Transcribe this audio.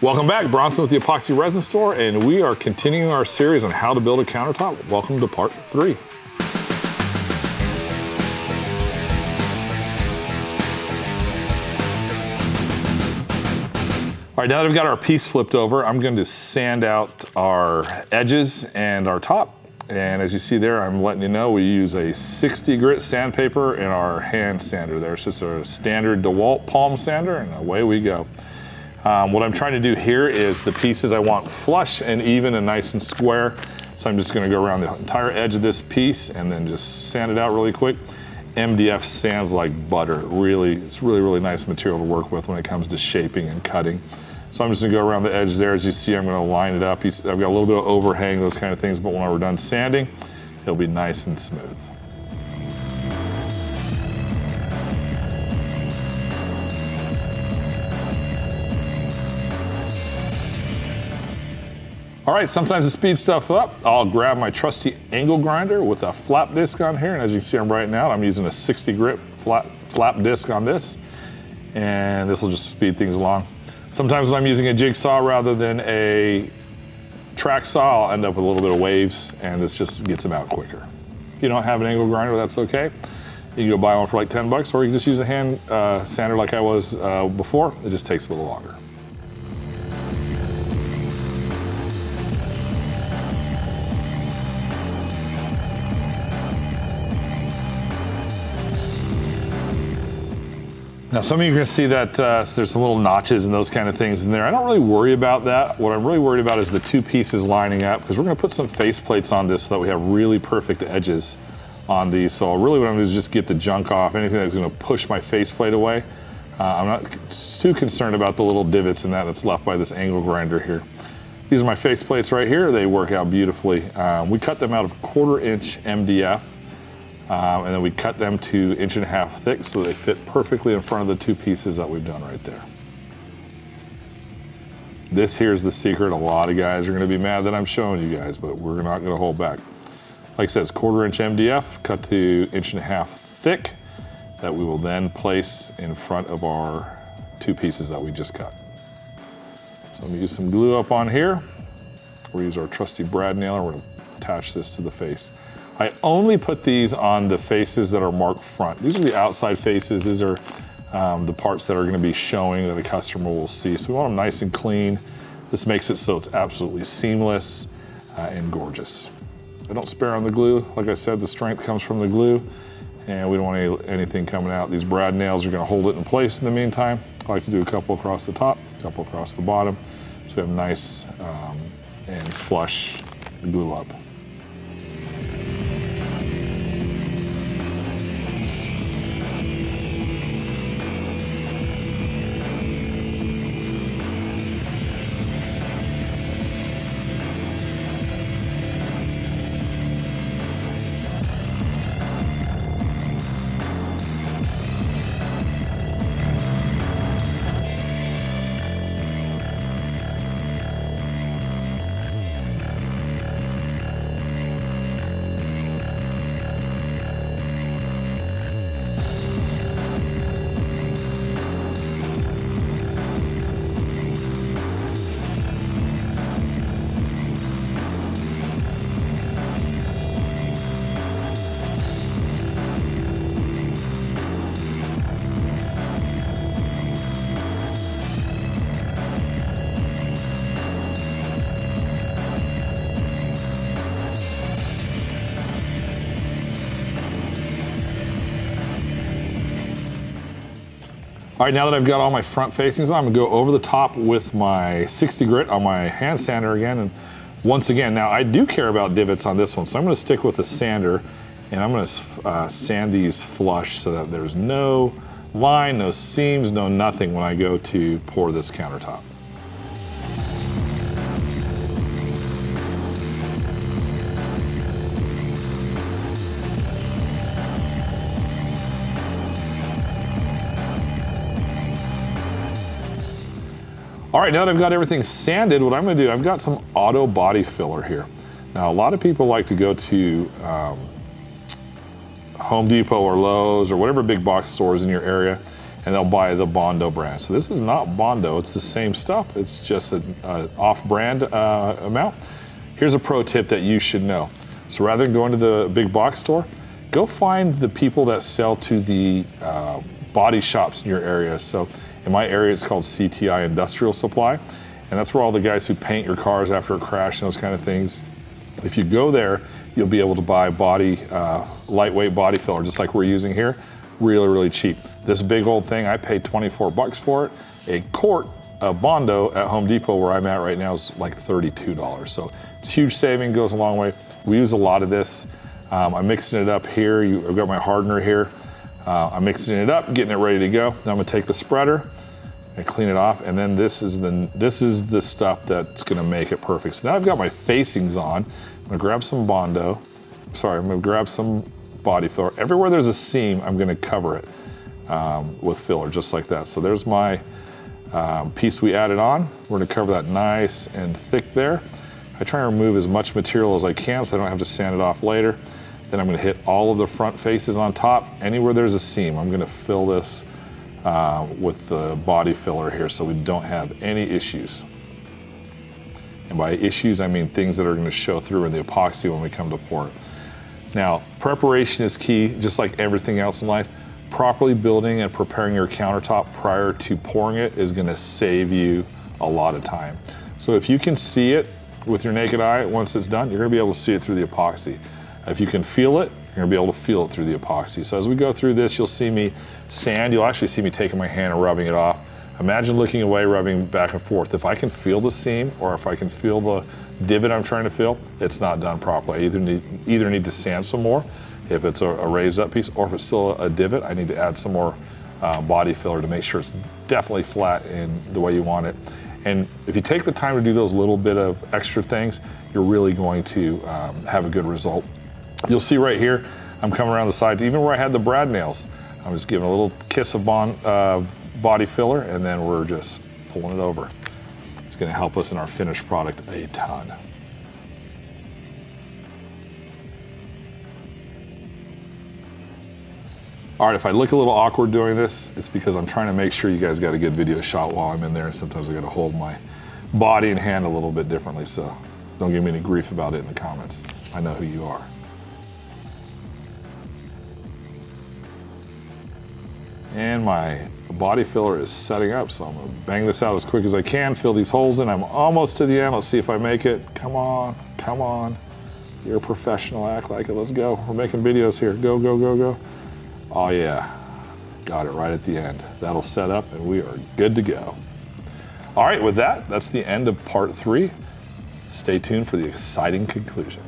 Welcome back, Bronson with the Epoxy Resin Store, and we are continuing our series on how to build a countertop. Welcome to part 3. All right, now that I've got our piece flipped over, I'm going to sand out our edges and our top. And as you see there, I'm letting you know we use a 60 grit sandpaper in our hand sander there. It's just a standard DeWalt palm sander, and away we go. What I'm trying to do here is the pieces I want flush and even and nice and square. So I'm just going to go around the entire edge of this piece and then just sand it out really quick. MDF sands like butter. It's really nice material to work with when it comes to shaping and cutting. So I'm just going to go around the edge there. As you see, I'm going to line it up. I've got a little bit of overhang, those kind of things, but when we're done sanding, it'll be nice and smooth. All right, sometimes to speed stuff up, I'll grab my trusty angle grinder with a flap disc on here, and as you can see, I'm writing out, I'm using a 60 grit flap disc on this, and this will just speed things along. Sometimes when I'm using a jigsaw rather than a track saw, I'll end up with a little bit of waves, and this just gets them out quicker. If you don't have an angle grinder, that's okay. You can go buy one for like 10 bucks, or you can just use a hand sander like I was before. It just takes a little longer. Now some of you are going to see that there's some little notches and those kind of things in there. I don't really worry about that. What I'm really worried about is the two pieces lining up, because we're going to put some face plates on this so that we have really perfect edges on these. So really what I'm going to do is just get the junk off, anything that's going to push my face plate away. I'm not too concerned about the little divots in that's left by this angle grinder here. These are my face plates right here. They work out beautifully. We cut them out of 1/4 inch MDF. And then we cut them to 1.5 inches thick so they fit perfectly in front of the two pieces that we've done right there. This here's the secret. A lot of guys are going to be mad that I'm showing you guys, but we're not going to hold back. Like I said, it's 1/4 inch MDF cut to 1.5 inches thick that we will then place in front of our two pieces that we just cut. So I'm going to use some glue up on here. We'll use our trusty brad nailer. We're going to attach this to the face. I only put these on the faces that are marked front. These are the outside faces. These are the parts that are going to be showing that the customer will see. So we want them nice and clean. This makes it so it's absolutely seamless and gorgeous. I don't spare on the glue. Like I said, the strength comes from the glue, and we don't want anything coming out. These brad nails are going to hold it in place in the meantime. I like to do a couple across the top, a couple across the bottom, so we have nice and flush glue up. All right, now that I've got all my front facings on, I'm gonna go over the top with my 60 grit on my hand sander again. And once again, now I do care about divots on this one, so I'm gonna stick with the sander, and I'm gonna sand these flush so that there's no line, no seams, no nothing when I go to pour this countertop. All right, now that I've got everything sanded, what I'm gonna do, I've got some auto body filler here. Now, a lot of people like to go to Home Depot or Lowe's or whatever big box stores in your area, and they'll buy the Bondo brand. So this is not Bondo, it's the same stuff. It's just an off-brand amount. Here's a pro tip that you should know. So rather than going to the big box store, go find the people that sell to the body shops in your area. So in my area, it's called CTI Industrial Supply. And that's where all the guys who paint your cars after a crash and those kind of things. If you go there, you'll be able to buy lightweight body filler, just like we're using here, really, really cheap. This big old thing, I paid 24 bucks for it. A quart of Bondo at Home Depot, where I'm at right now, is like $32. So it's huge saving, goes a long way. We use a lot of this. I'm mixing it up here. I've got my hardener here. I'm mixing it up, getting it ready to go. Then I'm gonna take the spreader and clean it off, and then this is the stuff that's gonna make it perfect. So now I've got my facings on. I'm gonna grab some Bondo. I'm gonna grab some body filler. Everywhere there's a seam, I'm gonna cover it with filler, just like that. So there's my piece we added on. We're gonna cover that nice and thick there. I try and remove as much material as I can so I don't have to sand it off later. Then I'm gonna hit all of the front faces on top. Anywhere there's a seam, I'm gonna fill this with the body filler here so we don't have any issues. And by issues, I mean things that are gonna show through in the epoxy when we come to pour it. Now, preparation is key, just like everything else in life. Properly building and preparing your countertop prior to pouring it is gonna save you a lot of time. So if you can see it with your naked eye, once it's done, you're gonna be able to see it through the epoxy. If you can feel it, you're gonna be able to feel it through the epoxy. So as we go through this, you'll see me sand. You'll actually see me taking my hand and rubbing it off. Imagine looking away, rubbing back and forth. If I can feel the seam or if I can feel the divot I'm trying to fill, it's not done properly. I either need to sand some more if it's a raised up piece, or if it's still a divot, I need to add some more body filler to make sure it's definitely flat in the way you want it. And if you take the time to do those little bit of extra things, you're really going to have a good result. You'll see right here, I'm coming around the sides, even where I had the brad nails. I'm just giving a little kiss of body filler, and then we're just pulling it over. It's gonna help us in our finished product a ton. All right, if I look a little awkward doing this, it's because I'm trying to make sure you guys got a good video shot while I'm in there, and sometimes I gotta hold my body and hand a little bit differently, so don't give me any grief about it in the comments. I know who you are. And my body filler is setting up, so I'm gonna bang this out as quick as I can, fill these holes in. I'm almost to the end. Let's see if I make it. Come on, come on. You're a professional, act like it. Let's go. We're making videos here. Go, go, go, go. Oh yeah, got it right at the end. That'll set up and we are good to go. All right, with that, that's the end of part 3. Stay tuned for the exciting conclusion.